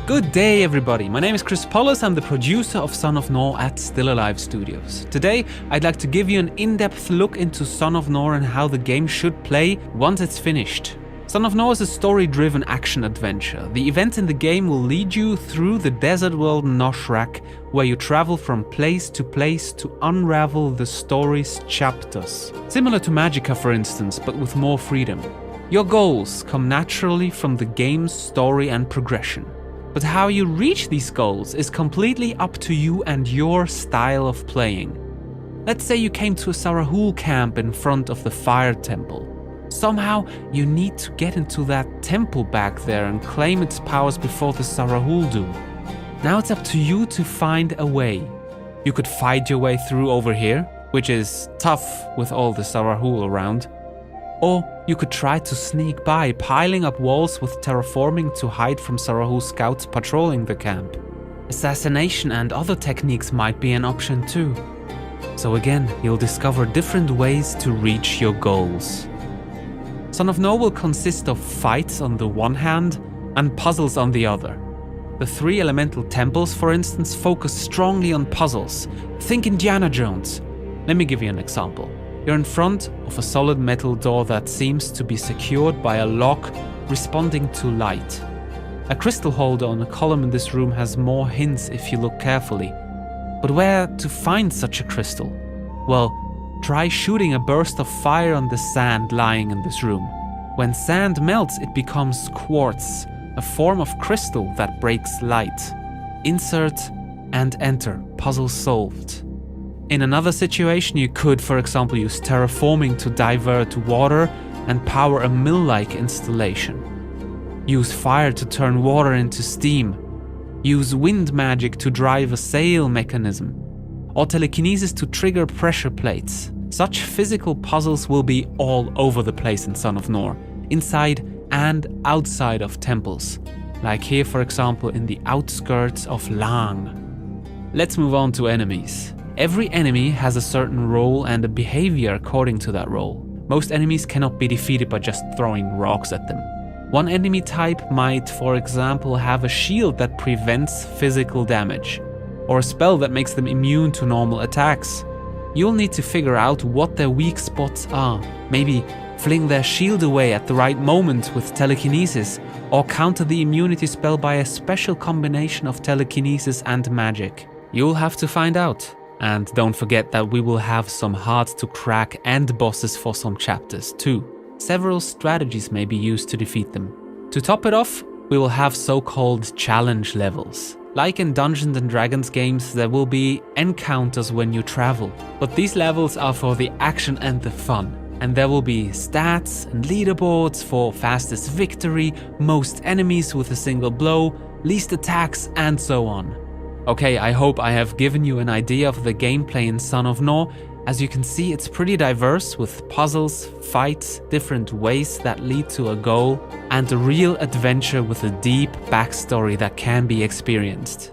Good day everybody, my name is Chris Pollis, I'm the producer of Son of Nor at Stillalive Studios. Today I'd like to give you an in-depth look into Son of Nor and how the game should play once it's finished. Son of Nor is a story-driven action-adventure. The events in the game will lead you through the desert world Noshrak, where you travel from place to unravel the story's chapters. Similar to Magicka for instance, but with more freedom. Your goals come naturally from the game's story and progression. But how you reach these goals is completely up to you and your style of playing. Let's say you came to a Sarahul camp in front of the Fire Temple. Somehow you need to get into that temple back there and claim its powers before the Sarahul do. Now it's up to you to find a way. You could fight your way through over here, which is tough with all the Sarahul around. Or you could try to sneak by, piling up walls with terraforming to hide from Sarahul scouts patrolling the camp. Assassination and other techniques might be an option too. So again, you'll discover different ways to reach your goals. Son of Nor will consist of fights on the one hand and puzzles on the other. The three elemental temples, for instance, focus strongly on puzzles. Think Indiana Jones. Let me give you an example. You're in front of a solid metal door that seems to be secured by a lock responding to light. A crystal holder on a column in this room has more hints if you look carefully. But where to find such a crystal? Well, try shooting a burst of fire on the sand lying in this room. When sand melts, it becomes quartz, a form of crystal that breaks light. Insert and enter. Puzzle solved. In another situation, you could, for example, use terraforming to divert water and power a mill-like installation. Use fire to turn water into steam. Use wind magic to drive a sail mechanism. Or telekinesis to trigger pressure plates. Such physical puzzles will be all over the place in Son of Nor, inside and outside of temples. Like here, for example, in the outskirts of Lang. Let's move on to enemies. Every enemy has a certain role and a behavior according to that role. Most enemies cannot be defeated by just throwing rocks at them. One enemy type might, for example, have a shield that prevents physical damage, or a spell that makes them immune to normal attacks. You'll need to figure out what their weak spots are. Maybe fling their shield away at the right moment with telekinesis, or counter the immunity spell by a special combination of telekinesis and magic. You'll have to find out. And don't forget that we will have some hard to crack end bosses for some chapters too. Several strategies may be used to defeat them. To top it off, we will have so-called challenge levels. Like in Dungeons & Dragons games, there will be encounters when you travel. But these levels are for the action and the fun. And there will be stats and leaderboards for fastest victory, most enemies with a single blow, least attacks, and so on. Okay, I hope I have given you an idea of the gameplay in Son of Nor. As you can see, it's pretty diverse with puzzles, fights, different ways that lead to a goal, and a real adventure with a deep backstory that can be experienced.